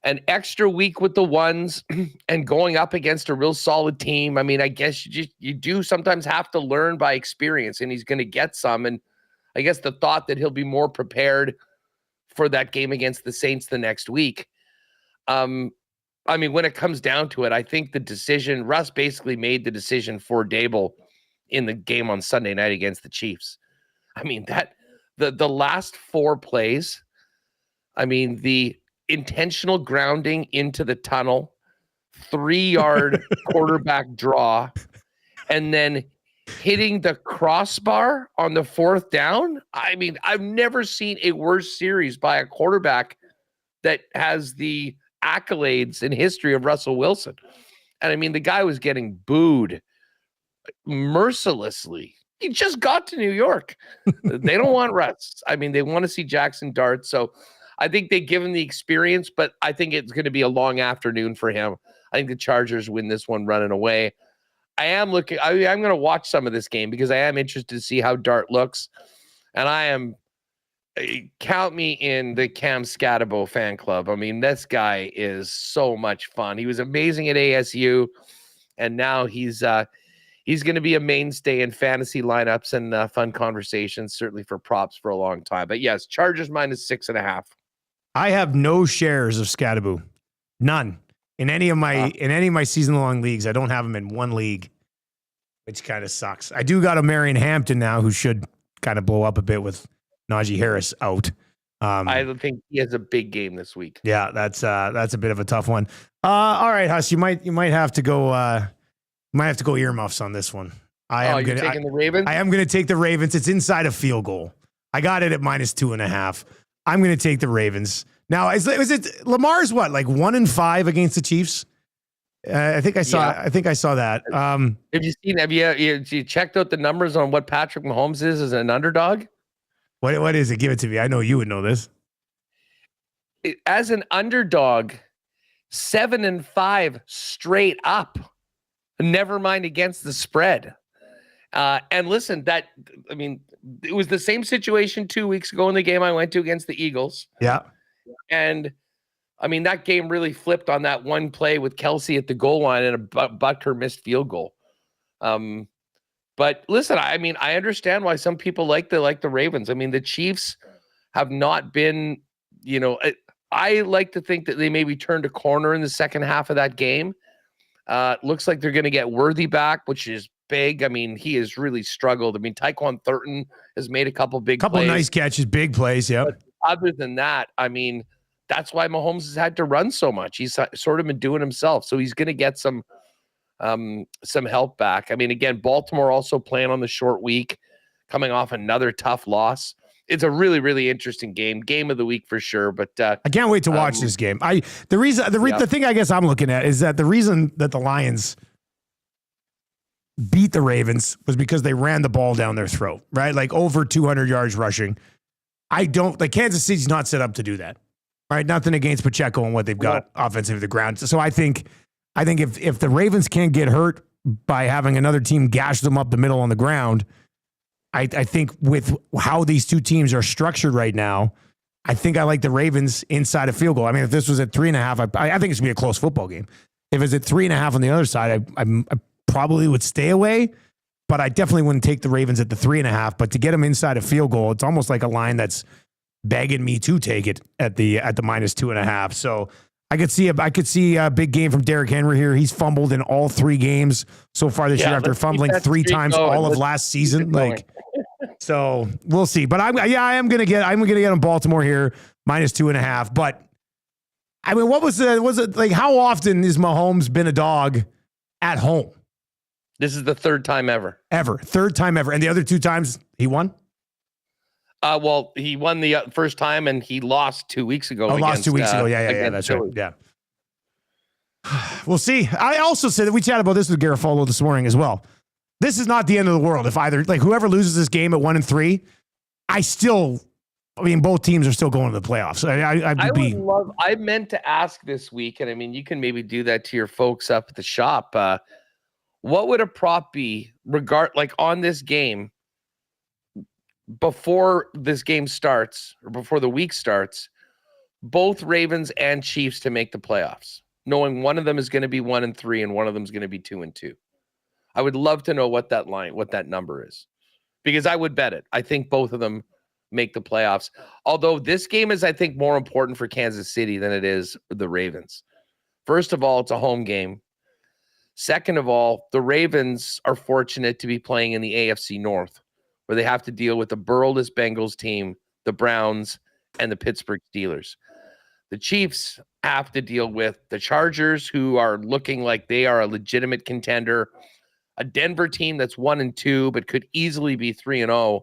an extra week with the ones and going up against a real solid team. I mean, I guess you do sometimes have to learn by experience, and he's going to get some. And I guess the thought that he'll be more prepared for that game against the Saints the next week. I mean, when it comes down to it, I think the decision, Russ basically made the decision for Dable in the game on Sunday night against the Chiefs. I mean, that the last 4 plays, I mean, the intentional grounding into the tunnel, 3-yard quarterback draw, and then hitting the crossbar on the 4th down. I mean, I've never seen a worse series by a quarterback that has the accolades in history of Russell Wilson. And I mean, the guy was getting booed mercilessly. He just got to New York. They don't want Russ. I mean, they want to see Jackson Dart. So I think they give him the experience, but I think it's going to be a long afternoon for him. I think the Chargers win this one running away. I'm going to watch some of this game because I am interested to see how Dart looks. And count me in the Cam Scatabo fan club. I mean, this guy is so much fun. He was amazing at ASU, and now he's going to be a mainstay in fantasy lineups and fun conversations, certainly for props for a long time. But yes, Chargers -6.5. I have no shares of Scatabo. None. In any of my season-long leagues. I don't have him in one league, which kind of sucks. I do got a Marion Hampton now who should kind of blow up a bit with Najee Harris out. I think he has a big game this week. Yeah, that's a bit of a tough one. All right, Huss, you might have to go earmuffs on this one. You're taking the Ravens? I am going to take the Ravens. It's inside a field goal. I got it at -2.5. I'm going to take the Ravens. Now, is it Lamar's what, like 1-5 against the Chiefs? I think I saw that. Have you checked out the numbers on what Patrick Mahomes is as an underdog? What is it? Give it to me. I know you would know this. As an underdog, 7-5 straight up. Never mind against the spread. And listen, it was the same situation 2 weeks ago in the game I went to against the Eagles. Yeah. And I mean, that game really flipped on that one play with Kelsey at the goal line and a Butker missed field goal. But listen, I mean, I understand why some people like the Ravens. I mean, the Chiefs have not been, I like to think that they maybe turned a corner in the second half of that game. Looks like they're going to get Worthy back, which is big. I mean, he has really struggled. I mean, Tyquan Thornton has made a couple plays. Nice catches, big plays. Yeah. Other than that, I mean, that's why Mahomes has had to run so much. He's sort of been doing himself. So he's going to get some help back. I mean, again, Baltimore also playing on the short week, coming off another tough loss. It's a really, really interesting game of the week for sure. But I can't wait to watch this game. The thing I guess I'm looking at is that the reason that the Lions beat the Ravens was because they ran the ball down their throat, right? Like over 200 yards rushing. Kansas City's not set up to do that, right? Nothing against Pacheco and what they've got offensively to the ground. So I think if the Ravens can't get hurt by having another team gash them up the middle on the ground, I think with how these two teams are structured right now, I think I like the Ravens inside a field goal. I mean, if this was at 3.5, I think it's gonna be a close football game. If it's at 3.5 on the other side, I probably would stay away, but I definitely wouldn't take the Ravens at the 3.5. But to get them inside a field goal, it's almost like a line that's begging me to take it at the -2.5. So I could see a big game from Derrick Henry here. He's fumbled in all 3 games so far this year after fumbling 3 times all of last season. So we'll see. But I'm gonna get him Baltimore here -2.5. But I mean, was it like how often has Mahomes been a dog at home? This is the 3rd time ever. Third time ever. And the other 2 times he won? Well, he won the first time and he lost 2 weeks ago. Lost 2 weeks ago. Yeah, that's right. Yeah. We'll see. I also said that we chatted about this with Garofalo this morning as well. This is not the end of the world. If whoever loses this game at 1-3, both teams are still going to the playoffs. I meant to ask this week, and I mean, you can maybe do that to your folks up at the shop. What would a prop be on this game before this game starts or before the week starts, both Ravens and Chiefs to make the playoffs, knowing one of them is going to be 1-3 and one of them is going to be 2-2. I would love to know what that number is, because I would bet it. I think both of them make the playoffs. Although this game is, I think, more important for Kansas City than it is for the Ravens. First of all, it's a home game. Second of all, the Ravens are fortunate to be playing in the AFC North, where they have to deal with the Burless Bengals team, the Browns, and the Pittsburgh Steelers. The Chiefs have to deal with the Chargers, who are looking like they are a legitimate contender, a Denver team that's 1-2, but could easily be 3-0,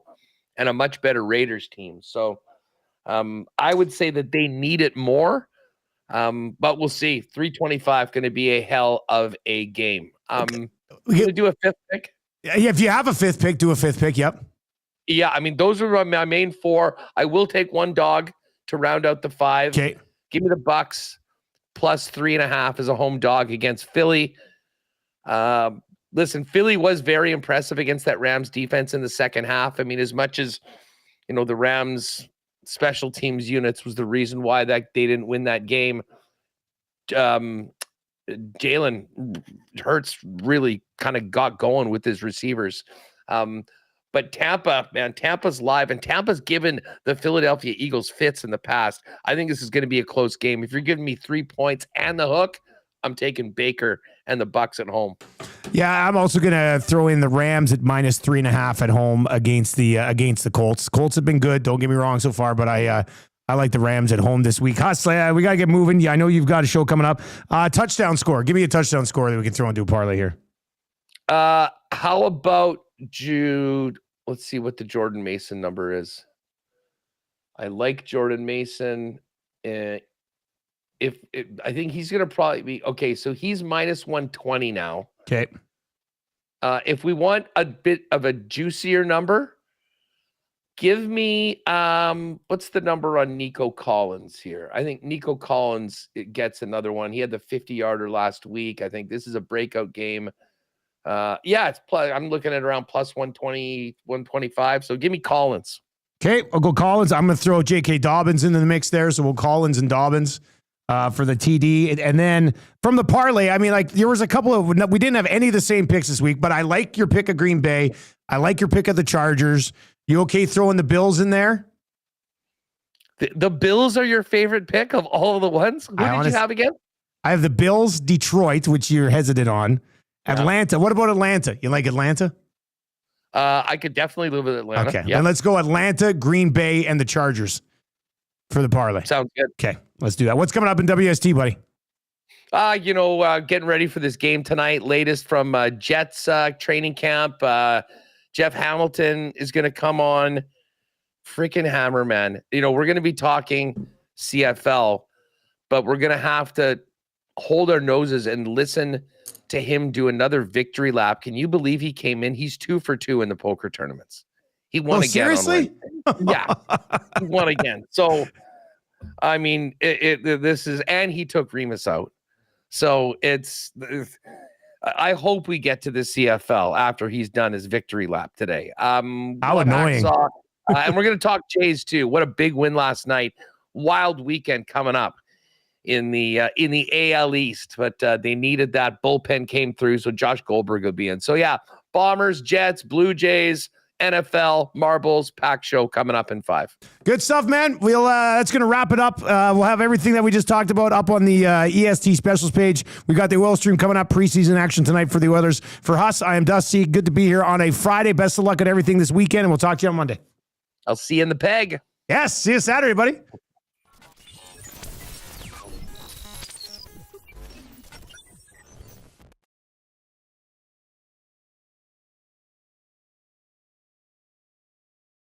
and a much better Raiders team. So I would say that they need it more, but we'll see. 325 going to be a hell of a game. We're going to do a fifth pick. Yeah, if you have a fifth pick, do a fifth pick. Yep. Yeah, I mean, those are my main four. I will take one dog to round out the five. Okay. Give me the Bucks plus 3.5 as a home dog against Philly. Listen, Philly was very impressive against that Rams defense in the second half. I mean, as much as, the Rams special teams units was the reason why that they didn't win that game. Jalen Hurts really kind of got going with his receivers. But Tampa, man, Tampa's live, and Tampa's given the Philadelphia Eagles fits in the past. I think this is going to be a close game. If you're giving me 3 points and the hook, I'm taking Baker and the Bucks at home. Yeah, I'm also going to throw in the Rams at minus 3.5 at home against the Colts. Colts have been good, don't get me wrong so far, but I like the Rams at home this week. Huss, we got to get moving. Yeah, I know you've got a show coming up. Touchdown score. Give me a touchdown score that we can throw into a parlay here. How about Jude? Let's see what the Jordan Mason number is. I like Jordan Mason. I think he's going to probably be okay. So he's minus 120 now. Okay. If we want a bit of a juicier number, give me what's the number on Nico Collins here? I think Nico Collins gets another one. He had the 50-yarder last week. I think this is a breakout game. It's I'm looking at around plus 120, 125. So give me Collins. Okay, I'll go Collins. I'm going to throw J.K. Dobbins into the mix there. So we'll Collins and Dobbins for the TD. And then from the parlay, I mean, there was a couple of, we didn't have any of the same picks this week, but I like your pick of Green Bay. I like your pick of the Chargers. You okay throwing the Bills in there? The Bills are your favorite pick of all of the ones? Who did you have again? I have the Bills, Detroit, which you're hesitant on. Atlanta. What about Atlanta? You like Atlanta? I could definitely live with Atlanta. Okay. Yep. And let's go Atlanta, Green Bay, and the Chargers for the parlay. Sounds good. Okay. Let's do that. What's coming up in WST, buddy? Getting ready for this game tonight. Latest from Jets training camp. Jeff Hamilton is going to come on. Freaking hammer, man. We're going to be talking CFL, but we're going to have to hold our noses and listen to him do another victory lap. Can you believe he came in? He's 2 for 2 in the poker tournaments. He won again. Seriously? Yeah, he won again. So, I mean, this is, and he took Remus out. So I hope we get to the CFL after he's done his victory lap today. How annoying. And we're going to talk Jays too. What a big win last night. Wild weekend coming up in the AL East, but they needed that. Bullpen came through, so Josh Goldberg will be in. So yeah, Bombers, Jets, Blue Jays, NFL, Marbles, Pack Show coming up in 5. Good stuff, man. That's going to wrap it up. We'll have everything that we just talked about up on the EST specials page. We got the oil stream coming up, preseason action tonight for the Oilers. For Huss, I am Dusty. Good to be here on a Friday. Best of luck at everything this weekend, and we'll talk to you on Monday. I'll see you in the peg. Yes, see you Saturday, buddy.